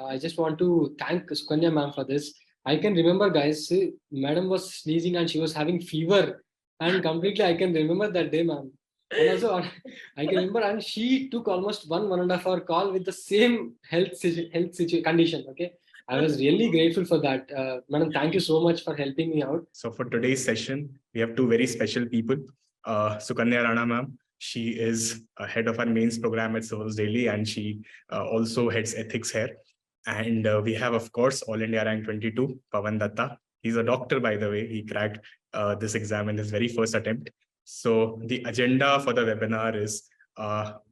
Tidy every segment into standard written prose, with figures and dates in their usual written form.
I just want to thank Sukanya Ma'am for this. I can remember, guys, Madam was sneezing and she was having fever, and completely I can remember that day, ma'am. And also, I can remember, and she took almost 1.5 hour call with the same condition. Okay, I was really grateful for that, Madam. Thank you so much for helping me out. So for today's session, we have two very special people. Sukanya Rana Ma'am. She is head of our mains program at Civilsdaily, and she also heads ethics here. And we have, of course, All India Rank 22, Pavandatta. He's a doctor, by the way. He cracked this exam in his very first attempt. So the agenda for the webinar is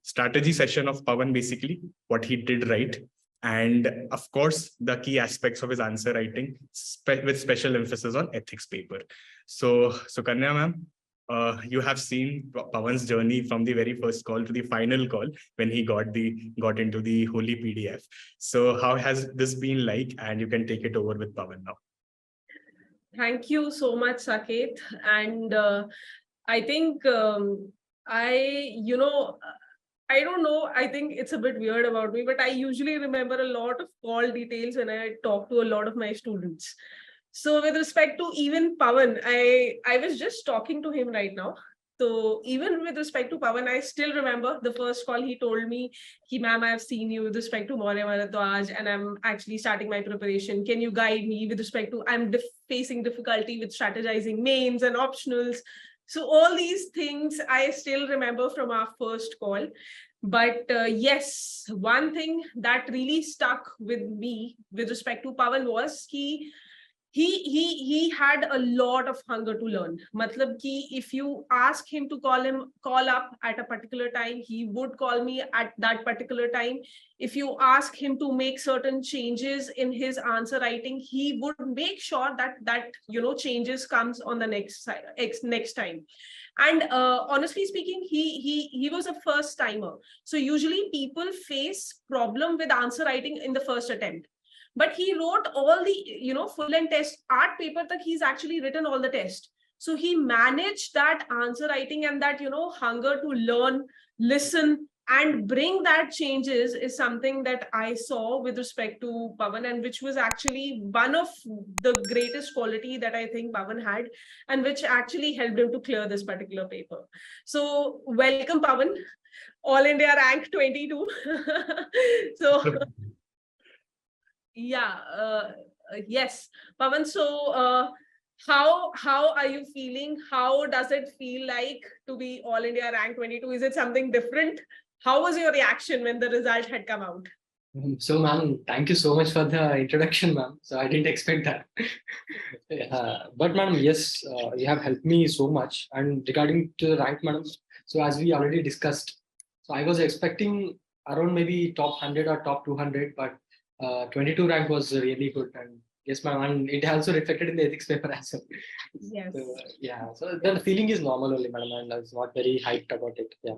strategy session of Pavan, basically, what he did right. And of course, the key aspects of his answer writing with special emphasis on ethics paper. So Sukanya Ma'am, you have seen Pavan's journey from the very first call to the final call when he got into the holy PDF. So how has this been like? And you can take it over with Pavan now. Thank you so much, Saket. And I think I don't know, I think it's a bit weird about me, but I usually remember a lot of call details when I talk to a lot of my students. So with respect to even Pavan, I was just talking to him right now. So even with respect to Pavan, I still remember the first call he told me, ma'am, I've seen you with respect to Maurya Bharadwaj and I'm actually starting my preparation. Can you guide me with respect to, I'm facing difficulty with strategizing mains and optionals. So all these things I still remember from our first call. But yes, one thing that really stuck with me with respect to Pavan was he had a lot of hunger to learn. Matlab ki if you ask him to call up at a particular time, he would call me at that particular time. If you ask him to make certain changes in his answer writing, he would make sure that changes comes on the next time. And honestly speaking, he was a first timer. So usually people face problem with answer writing in the first attempt. But he wrote all the, full and test art paper that he's actually written all the test. So he managed that answer writing and that, hunger to learn, listen, and bring that changes is something that I saw with respect to Pavan, and which was actually one of the greatest quality that I think Pavan had, and which actually helped him to clear this particular paper. So welcome, Pavan, All India Rank 22. So yeah, yes, Pavan. So how are you feeling? How does it feel like to be All India Rank 22? Is it something different? How was your reaction when the result had come out? So, ma'am, thank you so much for the introduction, ma'am. So I didn't expect that. But, ma'am, yes, you have helped me so much. And regarding to the rank, madam, so as we already discussed, so I was expecting around maybe top 100 or top 200, but 22 rank was really good. And yes, ma'am, and it also reflected in the ethics paper as well. Yes. So, yeah, so the feeling is normal only, madam, and I was not very hyped about it. Yeah.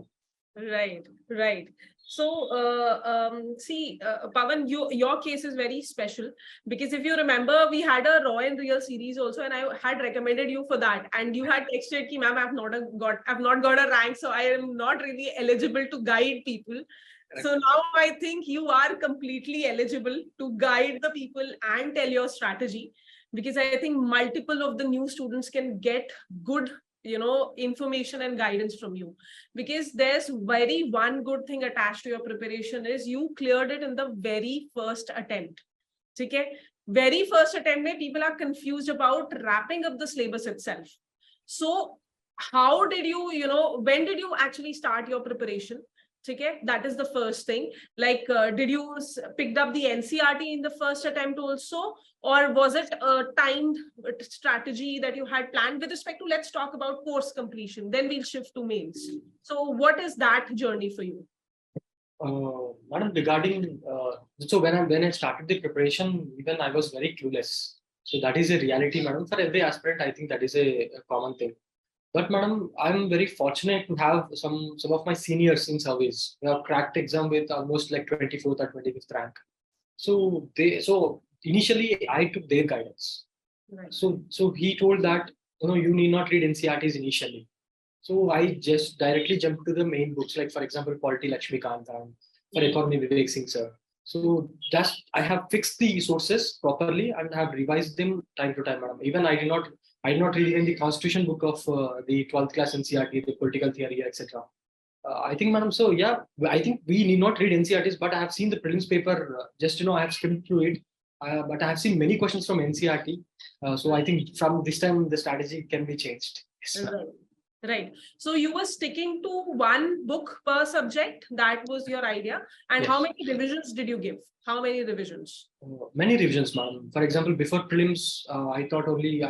Right. So, Pavan, your case is very special because if you remember, we had a Raw and Real series also, and I had recommended you for that, and you had texted, "Ki, ma'am, I've not got a rank, so I am not really eligible to guide people." So now I think you are completely eligible to guide the people and tell your strategy, because I think multiple of the new students can get good information and guidance from you, because there's very one good thing attached to your preparation is you cleared it in the very first attempt. Okay, very first attempt people are confused about wrapping up the syllabus itself. So how did you when did you actually start your preparation? Okay, that is the first thing. Like, did you picked up the NCRT in the first attempt also, or was it a timed strategy that you had planned with respect to, let's talk about course completion, then we'll shift to mains. So what is that journey for you? Madam, regarding so when I started the preparation, even I was very clueless. So that is a reality, madam. For every aspirant, I think that is a common thing. But madam, I'm very fortunate to have some of my seniors in service who have cracked exam with almost like 24th or 25th rank. So initially I took their guidance. Right. So he told that you need not read NCRTs initially. So I just directly jumped to the main books, like for example, Polity Lakshmikant and for economy Vivek Singh sir. So just I have fixed the sources properly and have revised them time to time, madam. Even I did not read even the constitution book of the 12th class NCRT, the political theory, etc. I think, madam. So yeah, I think we need not read NCRTs, but I have seen the prelims paper. Just I have skimmed through it, but I have seen many questions from NCRT. So I think from this time the strategy can be changed. Yes, ma'am. Right. Right. So you were sticking to one book per subject. That was your idea. And how Yes. many revisions did you give? How many revisions? Many revisions, ma'am. For example, before prelims, I thought only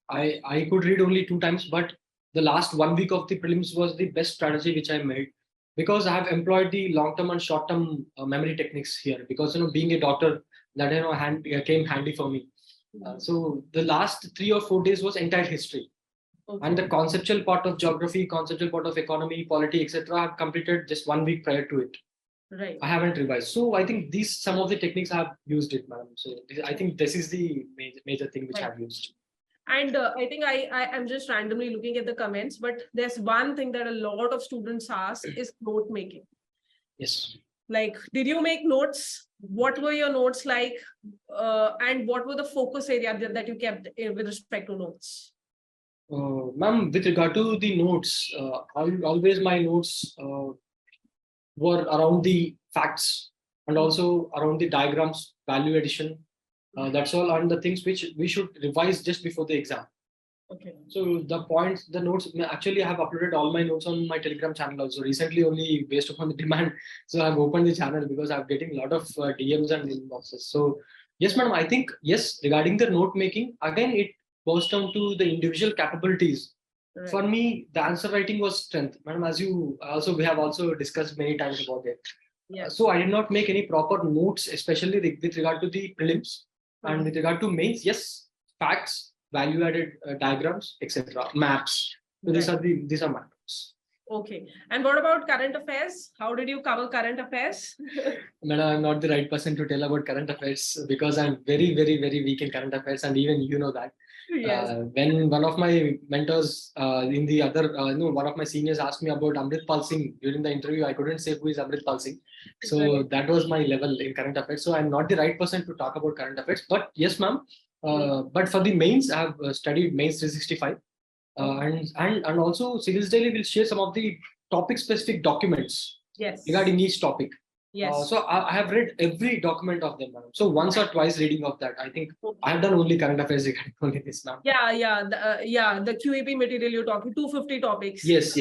I could read only 2 times, but the last 1 week of the prelims was the best strategy which I made because I have employed the long-term and short-term memory techniques here. Because being a doctor, that came handy for me. So the last 3 or 4 days was entire history. And the conceptual part of geography, conceptual part of economy, polity, etc. I have completed just 1 week prior to it. Right. I haven't revised. So I think these some of the techniques I have used it, ma'am. So I think this is the major thing which I've used. And I think I am just randomly looking at the comments, but there's one thing that a lot of students ask is note making. Yes. Like, did you make notes? What were your notes like? And what were the focus area that you kept with respect to notes? Ma'am, with regard to the notes, always my notes were around the facts and also around the diagrams, value addition. That's all, and the things which we should revise just before the exam. Okay. So the points, the notes, actually I have uploaded all my notes on my Telegram channel also recently, only based upon the demand. So I've opened the channel because I'm getting a lot of DMs and inboxes. So yes, madam, I think, yes, regarding the note making, again, it boils down to the individual capabilities. Right. For me, the answer writing was strength. Madam, as you also, we have also discussed many times about it. Yes. So I did not make any proper notes, especially with regard to the prelims. And with regard to mains, yes, facts, value-added diagrams, etc., maps. So these are my notes. Okay. And what about current affairs? How did you cover current affairs? Madam, I'm not the right person to tell about current affairs because I'm very, very, very weak in current affairs, and even you know that. Yes. When one of my mentors in the other, one of my seniors asked me about Amritpal Singh during the interview, I couldn't say who is Amritpal Singh. So that was my level in current affairs. So I'm not the right person to talk about current affairs. But yes, ma'am. But for the mains, I have studied mains 365. And also Civilsdaily will share some of the topic specific documents regarding each topic. Yes. So I have read every document of them, madam. So once or twice reading of that. I think I have done only current affairs regarding only this now. Yeah. The QEP material you're talking, 250 topics. Yes.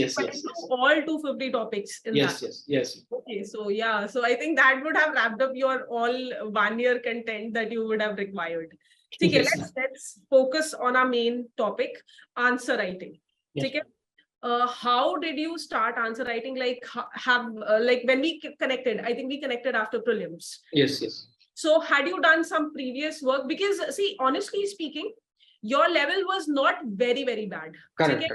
All 250 topics in that. Yes. Okay, so yeah, so I think that would have wrapped up your all 1 year content that you would have required. Okay, Yes. let's focus on our main topic, answer writing. Yes. Okay. How did you start answer writing? Like like when we connected, I think we connected after prelims. Yes. So had you done some previous work? Because see, honestly speaking, your level was not very, very bad. Correct.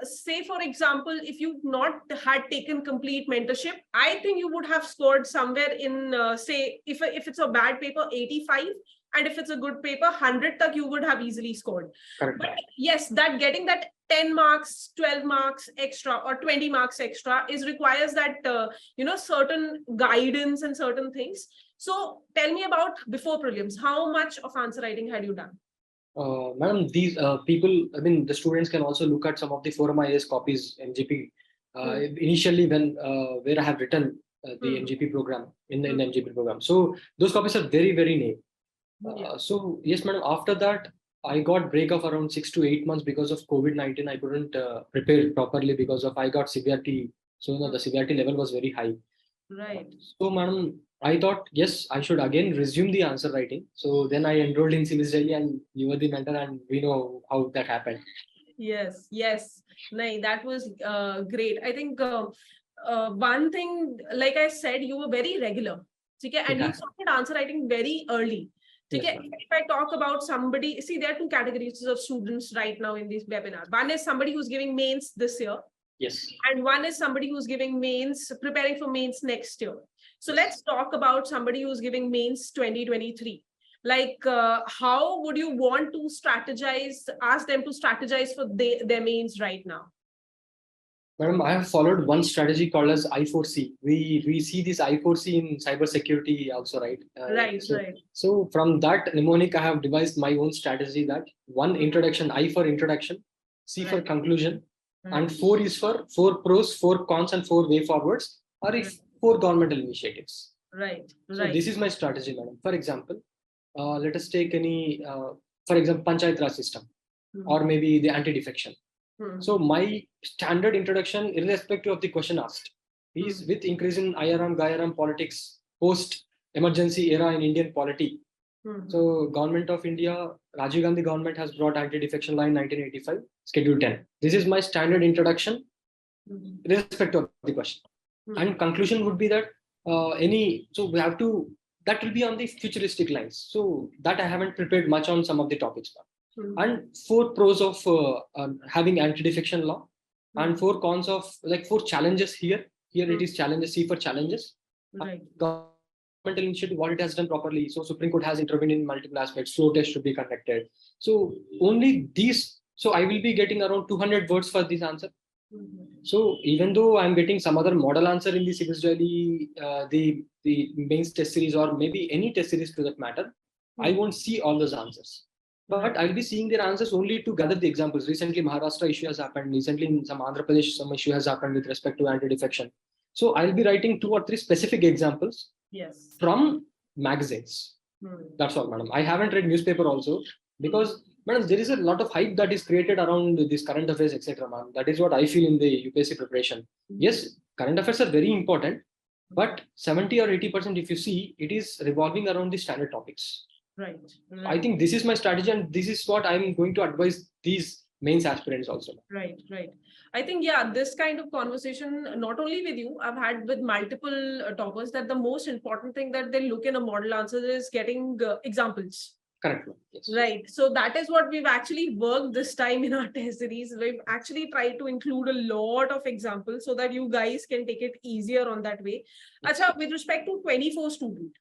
Say for example, if you not had taken complete mentorship, I think you would have scored somewhere in say if it's a bad paper 85, and if it's a good paper 100 tak you would have easily scored. Correct. But yes, that getting that 10 marks, 12 marks extra or 20 marks extra requires that certain guidance and certain things. So tell me about before prelims, how much of answer writing had you done? Madam, these people, I mean, the students can also look at some of the Forum IAS copies MGP. Initially, when where I have written the MGP program in the MGP program, so those copies are very, very new. So yes, madam. After that, I got break of around 6 to 8 months because of COVID-19. I couldn't prepare properly because of I got severity. So the severity level was very high. Right. So, madam, I thought, yes, I should again resume the answer writing. So then I enrolled in Civilsdaily, and you were the mentor, and we know how that happened. Yes. No, that was great. I think one thing, like I said, you were very regular. Okay? And you started answer writing very early. Okay? If I talk about somebody, see, there are two categories of students right now in this webinar. One is somebody who's giving mains this year. Yes. And one is somebody who's giving mains, preparing for mains next year. So let's talk about somebody who's giving mains 2023. Like, how would you want to strategize, ask them to strategize for their mains right now? Madam, I have followed one strategy called as I4C. We see this I4C in cybersecurity also, right? Right, So, right. so from that mnemonic, I have devised my own strategy that one introduction, I for introduction, C for Right. conclusion, and Right. 4 is for 4 pros, 4 cons, and 4 way forwards, or if 4 governmental initiatives. Right. So Right. this is my strategy, madam. For example, let us take any, for example, Panchayat Raj system, or maybe the anti-defection. So my standard introduction, irrespective of the question asked, is with increase in IRM, GIRM politics, post-emergency era in Indian polity. So government of India, Rajiv Gandhi government has brought anti-defection law in 1985, Schedule 10. This is my standard introduction, irrespective of the question. And conclusion would be that so we have to, that will be on the futuristic lines. So that I haven't prepared much on some of the topics. And 4 pros of having anti-defection law, and 4 cons of, like 4 challenges here. Here it is challenges, C for challenges. Right. Governmental initiative, what it has done properly. So Supreme Court has intervened in multiple aspects. Flow test should be conducted. So only these. So I will be getting around 200 words for this answer. So even though I'm getting some other model answer in the Civilsdaily, the mains test series, or maybe any test series to that matter, I won't see all those answers. But I'll be seeing their answers only to gather the examples. Recently, Maharashtra issue has happened. Recently, in some Andhra Pradesh, some issue has happened with respect to anti-defection. So I'll be writing 2 or 3 specific examples from magazines. That's all, madam. I haven't read newspaper also, because, madam, there is a lot of hype that is created around this current affairs, etc. Ma'am. That is what I feel in the UPSC preparation. Yes, current affairs are very important, but 70 or 80%, if you see, it is revolving around the standard topics. Right. I think this is my strategy, and this is what I'm going to advise these mains aspirants also. Right. I think, yeah, this kind of conversation, not only with you, I've had with multiple toppers, that the most important thing that they look in a model answer is getting examples. Correct. Yes. Right. So that is what we've actually worked this time in our test series. We've actually tried to include a lot of examples so that you guys can take it easier on that way. Acha, with respect to 24 students,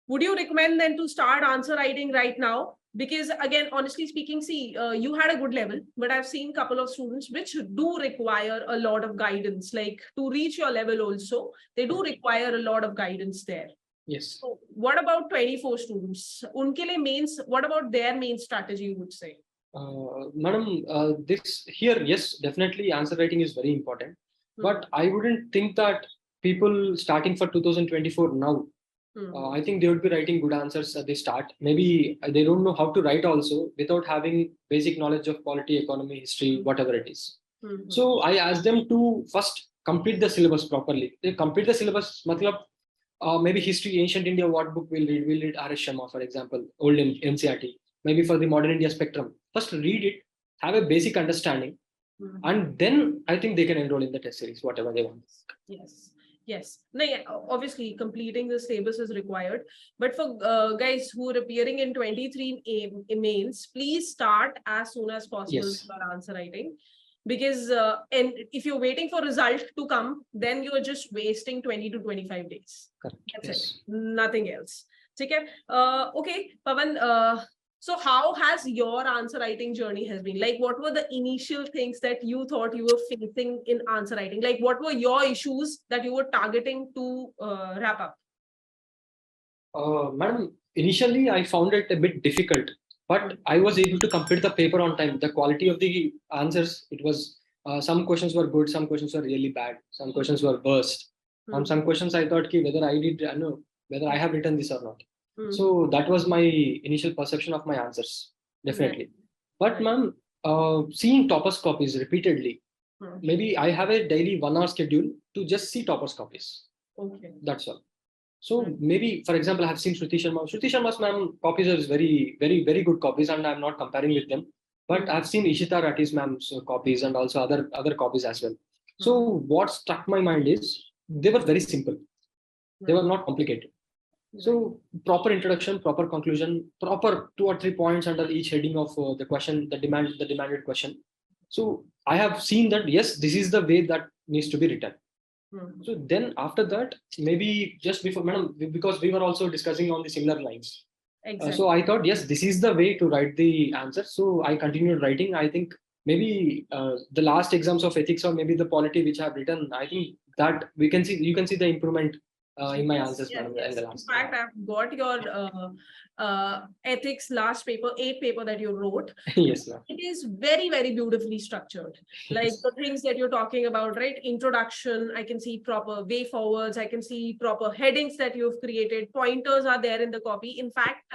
would you recommend them to start answer writing right now? Because again, honestly speaking, see, you had a good level, but I've seen a couple of students which do require a lot of guidance, like to reach your level also, they do require a lot of guidance there. Yes. So what about 24 students? Unke liye mains, what about their main strategy, you would say? Madam, this here, yes, definitely answer writing is very important. But I wouldn't think that people starting for 2024 now, I think they would be writing good answers at the start. Maybe they don't know how to write also without having basic knowledge of polity, economy, history, whatever it is. So I asked them to first complete the syllabus properly. They complete the syllabus, matlab, maybe history, ancient India, what book we'll read? We'll read R.S. Sharma, for example, old NCERT. Maybe for the modern India spectrum. First read it, have a basic understanding, and then I think they can enroll in the test series, whatever they want. Yes. No, yeah, obviously completing the syllabus is required. But for guys who are appearing in 23 mains, please start as soon as possible for answer writing. Because and if you're waiting for result to come, then you're just wasting 20 to 25 days. Correct. That's it. Nothing else. Okay, Pavan, so how has your answer writing journey has been? Like, what were the initial things that you thought you were facing in answer writing? Like, what were your issues that you were targeting to wrap up? Madam, initially I found it a bit difficult, but I was able to complete the paper on time. The quality of the answers, it was, some questions were good, some questions were really bad, some questions were worst. On some questions I thought whether I have written this or not. So that was my initial perception of my answers, definitely. But ma'am, seeing toppers copies repeatedly, maybe I have a daily 1 hour schedule to just see toppers copies. Okay. That's all. So maybe, for example, I have seen Shruti Sharma. Shruti Sharma's ma'am copies are very, very, very good copies, and I'm not comparing with them. But I've seen Ishita Ratti's ma'am's copies and also other copies as well. So what struck my mind is they were very simple. They were not complicated. So proper introduction, proper conclusion, proper 2 or 3 points under each heading of the question, the demanded question. So I have seen that, yes, this is the way that needs to be written. So then after that, maybe just before, madam, because we were also discussing on the similar lines. Exactly. So I thought, yes, this is the way to write the answer. So I continued writing. I think maybe the last exams of ethics or maybe the polity which I have written, I think that you can see the improvement in my answers, Yes, madam. yes. In the In last. fact, I've got your ethics last paper, 8th paper that you wrote. Yes, ma'am. It is very, very beautifully structured. Like the things that you're talking about, right? Introduction, I can see proper way forwards. I can see proper headings that you've created. Pointers are there in the copy. In fact,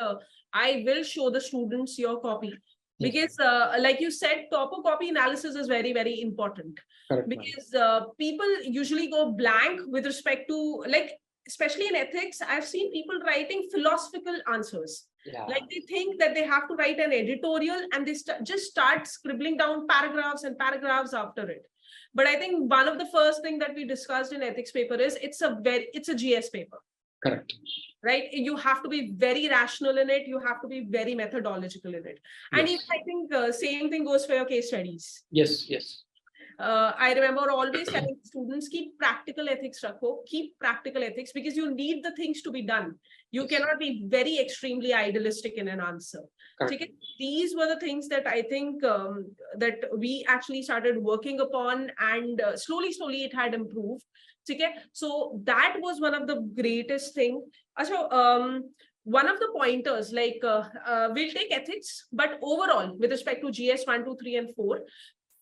I will show the students your copy. Yes. Because like you said, proper copy analysis is very, very important. Correct, because people usually go blank with respect to, like, especially in ethics, I've seen people writing philosophical answers. yeah. Like they think that they have to write an editorial and they just start scribbling down paragraphs and paragraphs after it. But I think one of the first thing that we discussed in ethics paper is it's a GS paper. Correct. Right? You have to be very rational in it. You have to be very methodological in it. And Yes. even I think same thing goes for your case studies. Yes, yes. I remember always telling students, keep practical ethics, keep practical ethics, because you need the things to be done. You Yes. cannot be very extremely idealistic in an answer. Correct. Okay? These were the things that I think that we actually started working upon, and slowly it had improved. Okay? So that was one of the greatest thing. So one of the pointers, like we'll take ethics, but overall with respect to GS 1, 2, 3, and 4,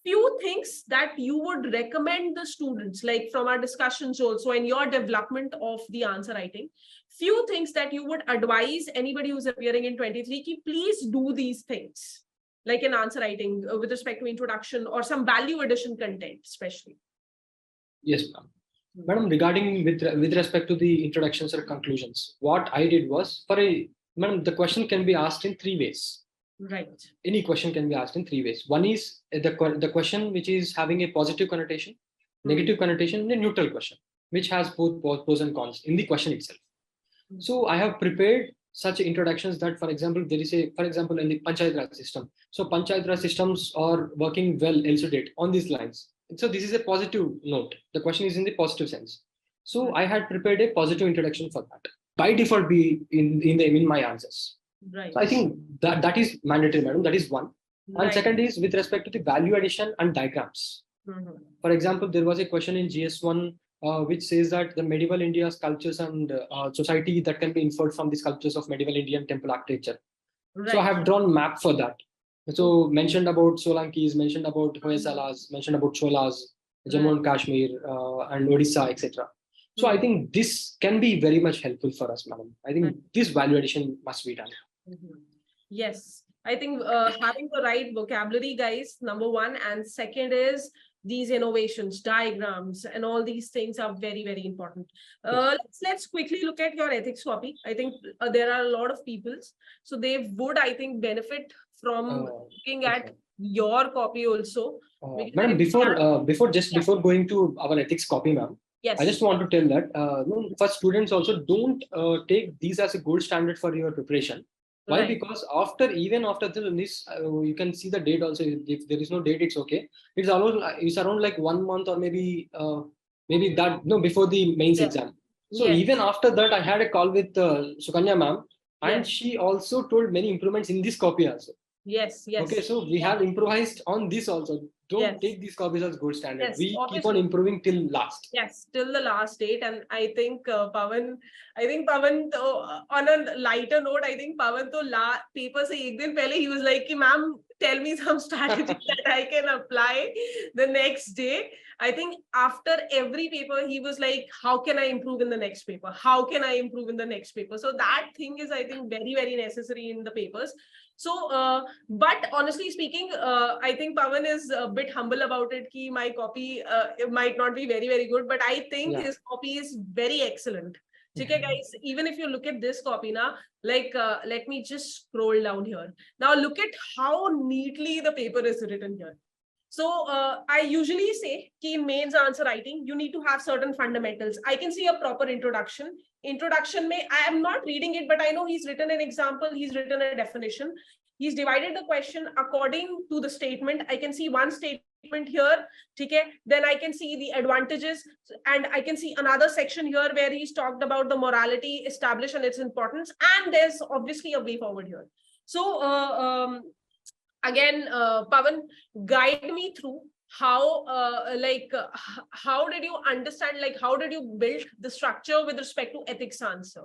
few things that you would recommend the students, like from our discussions also in your development of the answer writing, few things that you would advise anybody who's appearing in 23 ki please do these things, like in answer writing with respect to introduction or some value addition content especially. Yes, ma'am. Madam, regarding with respect to the introductions or conclusions, what I did was, madam, the question can be asked in 3 ways. Right. Any question can be asked in 3 ways. One is the question which is having a positive connotation, negative connotation, and a neutral question, which has both pros and cons in the question itself. So I have prepared such introductions that, for example, there is for example, in the Panchayat Raj system. So Panchayat Raj systems are working well, elucidate on these lines. So this is a positive note. The question is in the positive sense. So I had prepared a positive introduction for that. By default, be in my answers. Right. So I think that is mandatory, madam. That is one. Right. And second is with respect to the value addition and diagrams. For example, there was a question in GS1 which says that the medieval India's cultures and society that can be inferred from the sculptures of medieval Indian temple architecture. Right. So I have drawn map for that. So mentioned about Solankis, mentioned about Hoysalas, mentioned about Cholas, Jammu and Kashmir, and Odisha, etc. So I think this can be very much helpful for us, madam. I think this value addition must be done. Yes, I think having the right vocabulary, guys, number one, and second is these innovations, diagrams, and all these things are very, very important. Let's quickly look at your ethics copy. I think there are a lot of people, so they would, I think, benefit from looking at your copy also. Madam, before going to our ethics copy, ma'am, yes, I just want to tell that for students also, don't take these as a gold standard for your preparation. Why? Right. Because even after this, you can see the date also. If there is no date, it's okay. It's around like 1 month or maybe that before the mains exam. So even after that, I had a call with Sukanya Ma'am, and she also told many improvements in this copy also. Yes. Okay, so we have improvised on this also. Don't take these copies as gold standard. We keep on improving till last. Yes, till the last date. And I think Pavan, on a lighter note, I think Pavan to paper se ek din pehle he was like, ma'am, tell me some strategy that I can apply the next day. I think after every paper, he was like, how can I improve in the next paper? How can I improve in the next paper? So that thing is, I think, very, very necessary in the papers. So, but honestly speaking, I think Pavan is a bit humble about it. Ki my copy it might not be very, very good, but I think his copy is very excellent. Okay, guys, even if you look at this copy now, like, let me just scroll down here. Now, look at how neatly the paper is written here. So, I usually say ki in mains answer writing, you need to have certain fundamentals. I can see a proper introduction. Introduction may, I am not reading it, but I know he's written an example, he's written a definition. He's divided the question according to the statement. I can see one statement here, okay? Then I can see the advantages, and I can see another section here where he's talked about the morality established and its importance, and there's obviously a way forward here. So again, Pavan, guide me through how how did you understand, like how did you build the structure with respect to ethics answer?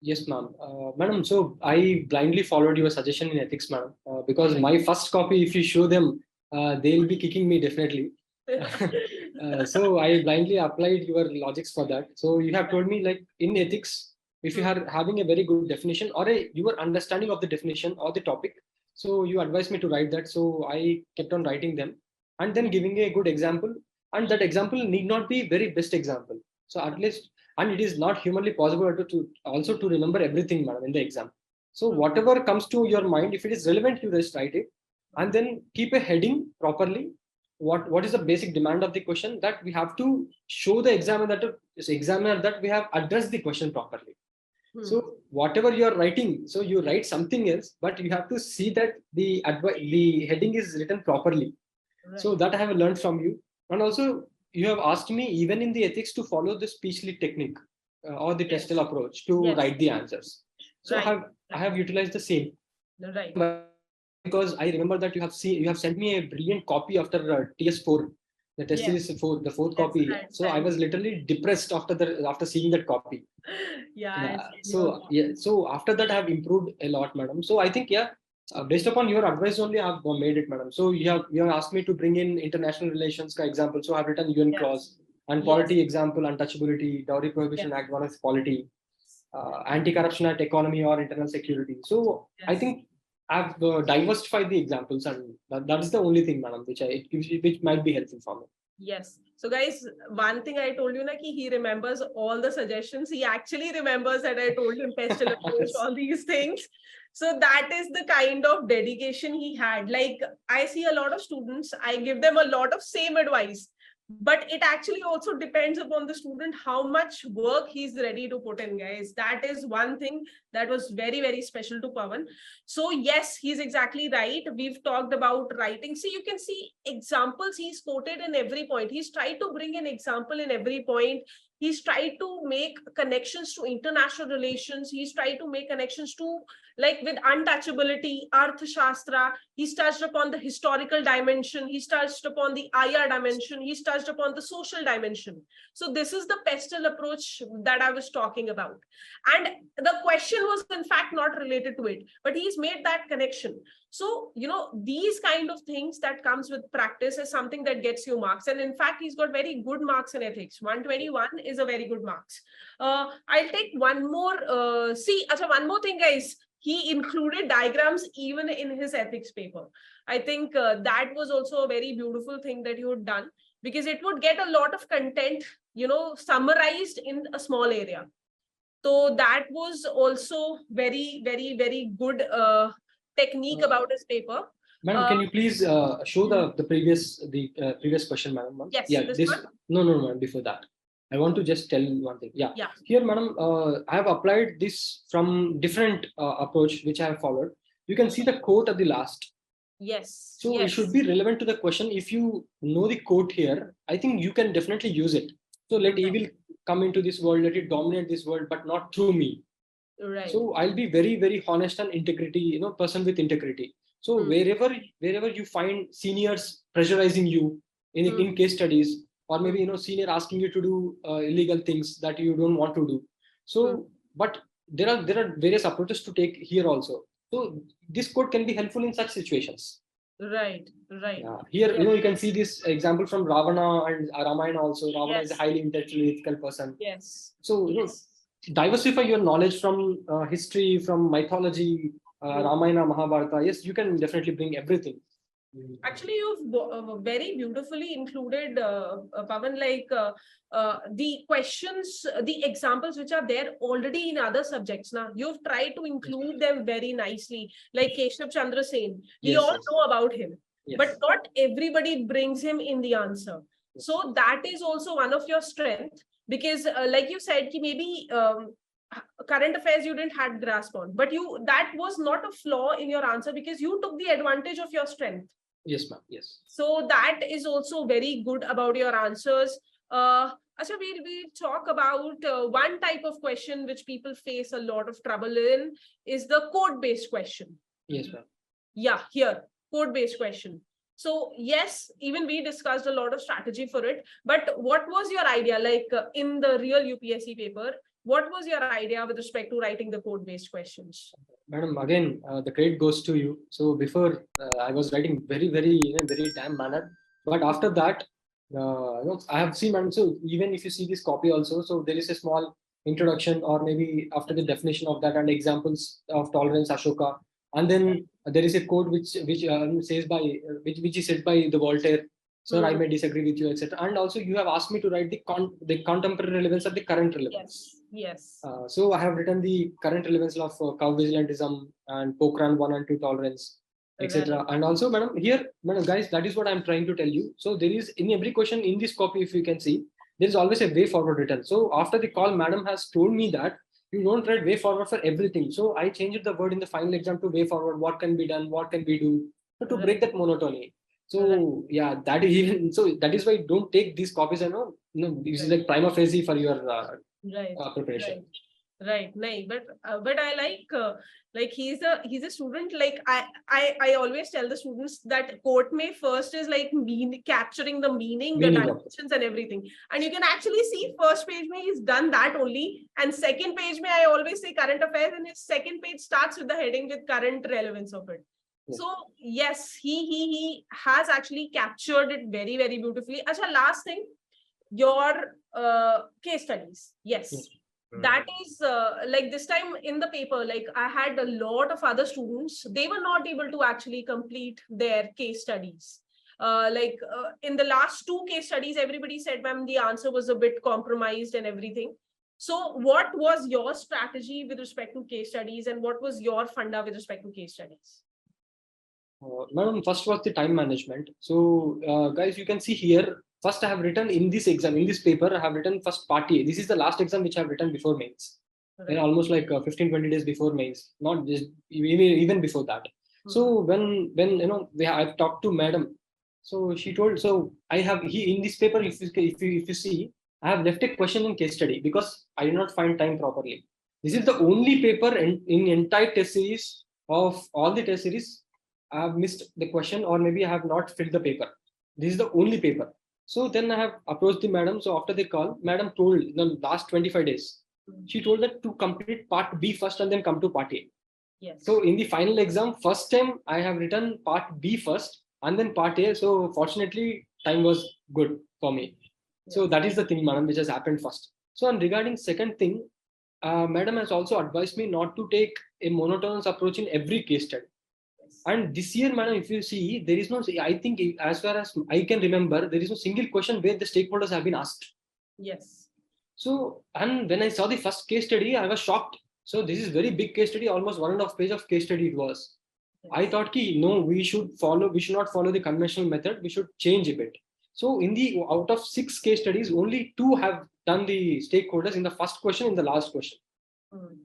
Yes, ma'am. Madam, so I blindly followed your suggestion in ethics, madam, because my first copy, if you show them, they'll be kicking me definitely. So I blindly applied your logics for that. So you have told me, like, in ethics, if you are having a very good definition or your understanding of the definition or the topic, so you advised me to write that. So I kept on writing them and then giving a good example. And that example need not be very best example. So at least, and it is not humanly possible to also to remember everything, madam, in the exam. So whatever comes to your mind, if it is relevant, you just write it and then keep a heading properly. What is the basic demand of the question, that we have to show the examiner that we have addressed the question properly. So whatever you are writing, so you write something else, but you have to see that the heading is written properly. Right. So that I have learned from you. And also you have asked me, even in the ethics, to follow the speech lead technique or the textual approach to write the answers. So I have utilized the same. Right. Because I remember that you have sent me a brilliant copy after TS4. The test series the fourth copy. Right. So I was literally depressed after seeing that copy. So after that I have improved a lot, madam. So I think based upon your advice only I have made it, madam. So you have asked me to bring in international relations example. So I have written UN clause and polity example, untouchability, Dowry Prohibition Act, one is polity, anti-corruption act, economy or internal security. So I think I've diversified the examples, and that is the only thing, madam, which might be helpful for me. Yes. So guys, one thing I told you, he remembers all the suggestions. He actually remembers that I told him pestle approach, all these things. So that is the kind of dedication he had. Like, I see a lot of students, I give them a lot of same advice, but it actually also depends upon the student how much work he's ready to put in, guys. That is one thing that was very, very special to Pavan. So yes, he's exactly right. We've talked about writing. See, you can see examples he's quoted in every point. He's tried to bring an example in every point. He's tried to make connections to international relations. He's tried to make connections to, like, with untouchability, Arthashastra. He's touched upon the historical dimension. He's touched upon the IR dimension. He's touched upon the social dimension. So this is the pestle approach that I was talking about. And the question was, in fact, not related to it, but he's made that connection. So, these kind of things that comes with practice is something that gets you marks. And in fact, he's got very good marks in ethics. 121 is a very good marks. I'll take one more. One more thing, guys. He included diagrams even in his ethics paper. I think that was also a very beautiful thing that you had done, because it would get a lot of content, summarized in a small area. So that was also very, very, very good technique about his paper. Madam, can you please show the previous question, madam? Yes. Yeah. No, madam. Before that, I want to just tell one thing. Yeah. Here, madam, I have applied this from different approach which I have followed. You can see the quote at the last. Yes. So it should be relevant to the question. If you know the quote here, I think you can definitely use it. So let evil come into this world, let it dominate this world, but not through me. Right. So I'll be very, very honest and integrity, person with integrity. So wherever you find seniors pressurizing you in case studies, or maybe senior asking you to do illegal things that you don't want to do. So, but there are various approaches to take here also. So this code can be helpful in such situations. Right. Yeah. Here, you can see this example from Ravana and Ramayana also. Ravana is a highly intellectual, ethical person. Yes. So, diversify your knowledge from history, from mythology, Ramayana, Mahabharata. Yes, you can definitely bring everything. Actually, you've very beautifully included, Pavan, the questions, the examples which are there already in other subjects. Now, you've tried to include them very nicely, like Keshav Chandra Sen. We all know about him, but not everybody brings him in the answer. So that is also one of your strengths, because like you said, maybe current affairs you didn't had grasp on, but that was not a flaw in your answer, because you took the advantage of your strength. Yes, ma'am. Yes. So that is also very good about your answers. We'll talk about one type of question which people face a lot of trouble in, is the code-based question. Yes, ma'am. Yeah, here, code-based question. So yes, even we discussed a lot of strategy for it. But what was your idea, like in the real UPSC paper? What was your idea with respect to writing the code-based questions? Madam, again, the credit goes to you. So before I was writing very very damn manner, but after that, I have seen, madam. So even if you see this copy also, so there is a small introduction, or maybe after the definition of that and examples of tolerance, Ashoka, and then there is a quote which says by which is said by the Voltaire. Sir, I may disagree with you, etc. And also, you have asked me to write the contemporary relevance of the current relevance. Yes. So I have written the current relevance of cow vigilantism and Pokhran 1 and 2 tolerance, etc. And also, madam, here, madam, guys, that is what I'm trying to tell you. So there is in every question in this copy, if you can see, there is always a way forward written. So after the call, madam has told me that you don't write way forward for everything. So I changed the word in the final exam to way forward. What can be done? What can we do? So to break that monotony. So yeah, that is even so. That is why don't take these copies. I know, this is like prima facie for your preparation. Right. Nice. But I like he's a student. Like I always tell the students that quote may first is like capturing the meaning, the dimensions and everything. And you can actually see first page may he's done that only. And second page may I always say current affairs, and his second page starts with the heading with current relevance of it. Yes. So yes, he has actually captured it very, very beautifully. Acha, last thing, your case studies. Yes. That is like this time in the paper, like I had a lot of other students, they were not able to actually complete their case studies. In the last 2 case studies, everybody said, ma'am, the answer was a bit compromised and everything. So what was your strategy with respect to case studies, and what was your funda with respect to case studies? Madam, first was the time management. So guys, you can see here, first I have written in this exam, in this paper, I have written first part A. This is the last exam which I have written before mains. Right. Almost like 15-20 days before mains, not just even before that. So when I've talked to madam, so she told, so I have in this paper, if you see, I have left a question in case study because I did not find time properly. This is the only paper in entire test series of all the test series I have missed the question, or maybe I have not filled the paper. This is the only paper. So then I have approached the madam. So after the call, madam told in the last 25 days, she told that to complete part B first and then come to part A. Yes. So in the final exam, first time I have written part B first and then part A. So fortunately, time was good for me. Yes. So that is the thing, madam, which has happened first. So and regarding second thing, madam has also advised me not to take a monotonous approach in every case study. And this year, madam, if you see, there is no, I think as far as I can remember, there is no single question where the stakeholders have been asked. Yes. So, and when I saw the first case study, I was shocked. So this is very big case study, almost 1.5 page of case study it was. Yes. I thought, no, we should not follow the conventional method. We should change a bit. So out of 6 case studies, only 2 have done the stakeholders in the first question, in the last question.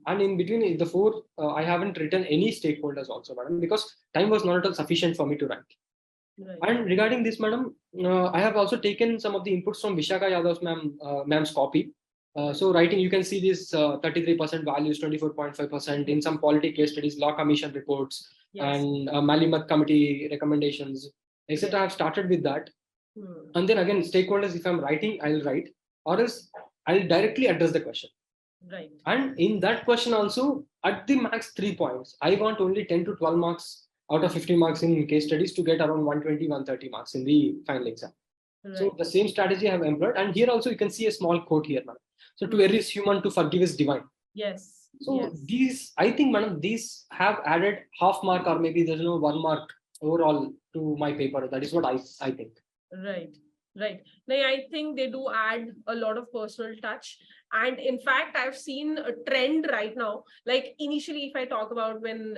And in between the 4, I haven't written any stakeholders also, madam, because time was not at all sufficient for me to write. Right. And regarding this, madam, I have also taken some of the inputs from Vishaka Yadav's ma'am's copy. So writing, you can see this 33% values, 24.5% in some polity case studies, law commission reports, yes, and Malimat committee recommendations, etc. Yes. I have started with that. And then again, stakeholders, if I'm writing, I'll write, or else I'll directly address the question. Right. And in that question also, at the max 3 points, I want only 10 to 12 marks out of 50 marks in case studies to get around 120, 130 marks in the final exam. Right. So the same strategy I have employed. And here also you can see a small quote here, madam. So to err is human, to forgive is divine. Yes. So yes, these, I think, madam, these have added half mark, or maybe there's 1 mark overall to my paper. That is what I think. Right. Right. Now, I think they do add a lot of personal touch. And in fact, I've seen a trend right now. Like initially, if I talk about when,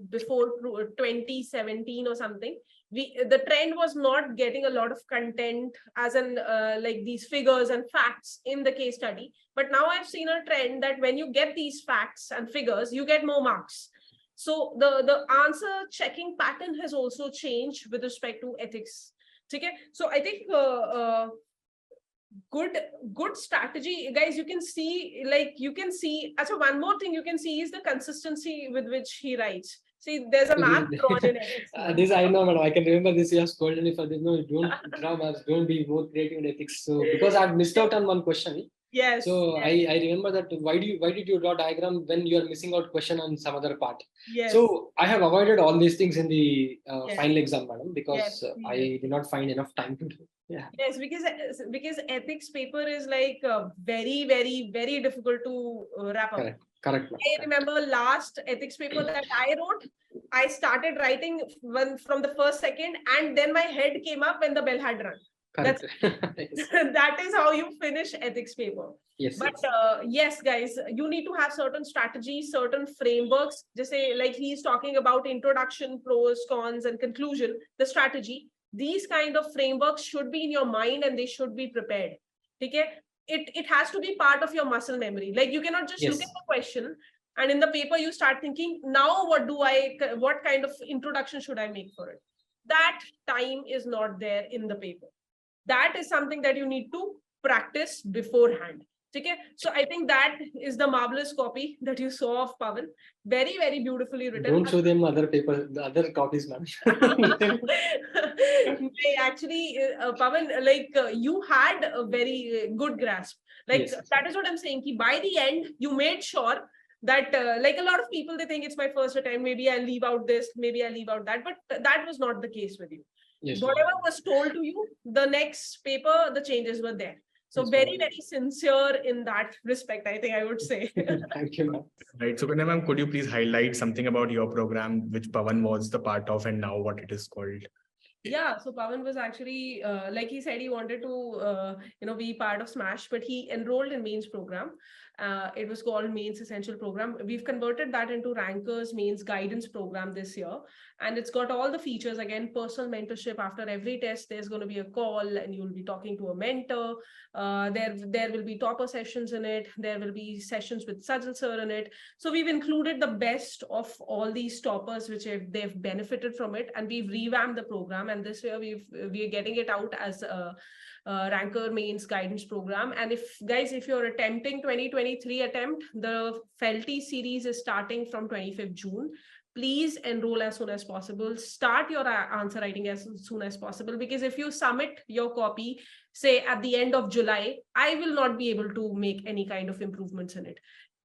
before 2017 or something, the trend was not getting a lot of content as in like these figures and facts in the case study. But now I've seen a trend that when you get these facts and figures, you get more marks. So the answer checking pattern has also changed with respect to ethics. Okay, so I think good strategy, guys. You can see, actually one more thing you can see is the consistency with which he writes. See, there's a map drawn in ethics. This I know, madam. I can remember this. You have scolded me for this. No, don't draw maps. Don't be more creative in ethics. So because I've missed out on one question. Yes. So yes. I remember that. Why did you draw diagram when you are missing out question on some other part? Yes. So I have avoided all these things in the Yes. final exam, madam, because Yes, I did not find enough time to do. Yeah. Yes, because ethics paper is like very, very, very difficult to wrap up. Correct. I remember last ethics paper that I wrote, I started writing from the first second, and then my head came up when the bell had rung. Correct. That is how you finish ethics paper. Yes. But yes, guys, you need to have certain strategies, certain frameworks. Just say, like he's talking about introduction, pros, cons, and conclusion, the strategy. These kind of frameworks should be in your mind and they should be prepared. Okay? It has to be part of your muscle memory. Like you cannot just look at the question and in the paper you start thinking, now what kind of introduction should I make for it? That time is not there in the paper. That is something that you need to practice beforehand. Okay? So I think that is the marvelous copy that you saw of Pavan. Very, very beautifully written. Don't show them other paper, the other copies, ma'am. Actually, Pavan, like you had a very good grasp. Like that is what I'm saying. By the end, you made sure that like a lot of people, they think it's my first attempt. Maybe I'll leave out this, maybe I'll leave out that. But that was not the case with you. Yes, whatever was told to you, the next paper, the changes were there. So very, very sincere in that respect, I think I would say. Thank you, ma'am. Right. So, Sukanya ma'am, could you please highlight something about your program, which Pavan was the part of and now what it is called? Yeah, so Pavan was actually, like he said, he wanted to, be part of SMASH, but he enrolled in mains program. It was called Mains Essential Program. We've converted that into Rankers Mains Guidance Program this year. And it's got all the features, again, personal mentorship. After every test, there's going to be a call and you'll be talking to a mentor. There will be topper sessions in it. There will be sessions with Sajal Sir in it. So we've included the best of all these toppers, which they've benefited from it. And we've revamped the program. And this year we are getting it out as a Ranker Mains Guidance Program. And if you're attempting 2023 attempt, the Felty series is starting from 25th June. Please enroll as soon as possible. Start your answer writing as soon as possible, because if you submit your copy, say at the end of July, I will not be able to make any kind of improvements in it.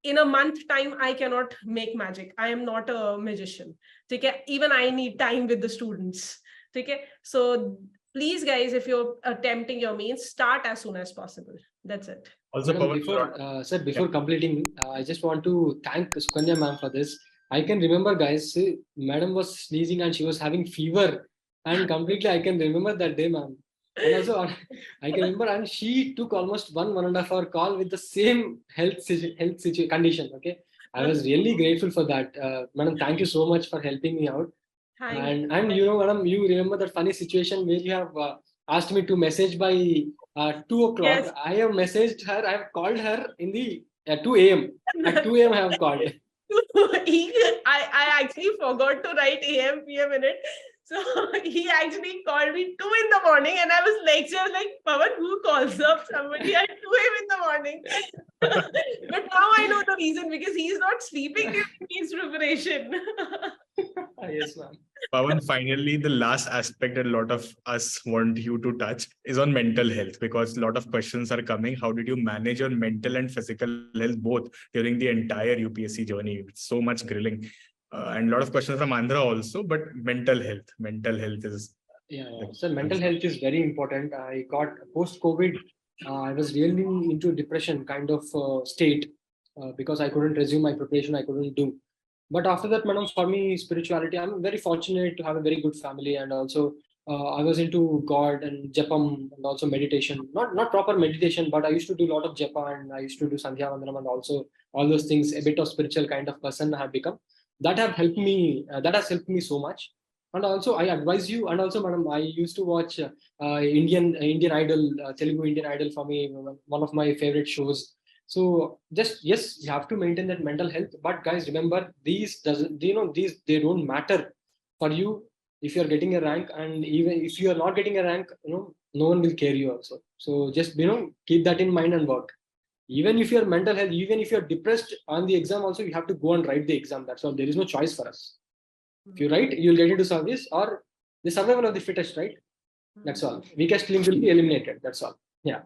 In a month time, I cannot make magic. I am not a magician. Okay? Even I need time with the students. Okay? So please, guys, if you're attempting your mains, start as soon as possible. That's it. Also, before completing, I just want to thank Sukanya ma'am for this. I can remember, guys, madam was sneezing and she was having fever, and completely I can remember that day, ma'am. And also, I can remember, and she took almost 1.5 hour call with the same health condition. Okay, I was really grateful for that, madam. Thank you so much for helping me out. And madam, you remember that funny situation where you have asked me to message by 2 o'clock. Yes. I have messaged her. I have called her in the 2 a.m. At 2 a.m. I have called. I actually forgot to write AM PM in it. So he actually called me 2 in the morning, and I was like, Pavan, who calls up somebody at 2 a.m. in the morning? But now I know the reason, because he's not sleeping during his preparation. Yes, ma'am. Pavan, finally, the last aspect that a lot of us want you to touch is on mental health, because a lot of questions are coming. How did you manage your mental and physical health both during the entire UPSC journey? With so much grilling. And a lot of questions from Andhra also, but mental health is... So mental health is very important. I got post-COVID, I was really into depression kind of state because I couldn't resume my preparation, I couldn't do. But after that, madam, for me, spirituality, I'm very fortunate to have a very good family. And also, I was into God and Japam and also meditation. Not proper meditation, but I used to do a lot of Japa, and I used to do Sandhya Vandanam, and also all those things, a bit of spiritual kind of person I have become. That has helped me so much. And also, I advise you. And also, madam, I used to watch Indian Idol, Telugu Indian Idol for me, one of my favorite shows. So yes, you have to maintain that mental health. But guys, remember, they don't matter for you if you're getting a rank, and even if you are not getting a rank, no one will care you also. So just keep that in mind and work. Even if your mental health, even if you're depressed on the exam, also you have to go and write the exam. That's all. There is no choice for us. If you write, you'll get into service, or the survival of the fittest, right? That's all. Weakest link will be eliminated. That's all. Yeah.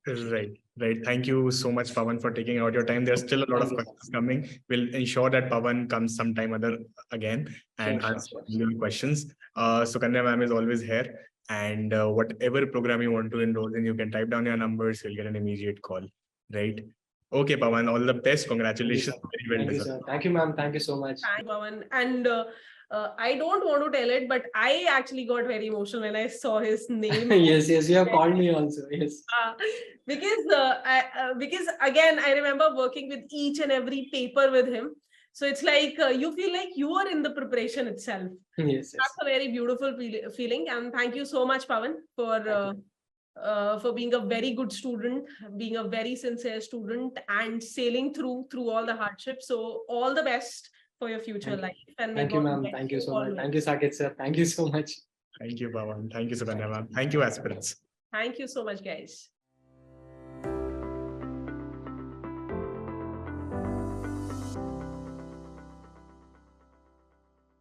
Right, right. Thank you so much, Pavan, for taking out your time. There's still a lot of Thank you, questions coming. We'll ensure that Pavan comes sometime other again and Sure, answer sure. your questions. Sukanya Ma'am is always here. And whatever program you want to enroll in, you can type down your numbers. You'll get an immediate call. Right. Okay, Pavan, all the best. Congratulations. Very well Thank you, deserved. sir. Thank you, ma'am. Thank you so much. Thank you, Pavan. And I don't want to tell it, but I actually got very emotional when I saw his name. Yes, yes. You have called me also. Yes. Because again, I remember working with each and every paper with him. So it's like you feel like you are in the preparation itself. Yes, yes. That's a very beautiful feeling. And thank you so much, Pavan, for being a very good student, being a very sincere student, and sailing through all the hardships. So all the best for your future life. And Thank you, ma'am. Thank you so much. Thank you, Saket sir. Thank you so much. Thank you, Pavan. Thank you, Sukanya Ma'am. Thank you, aspirants. Thank you so much, guys.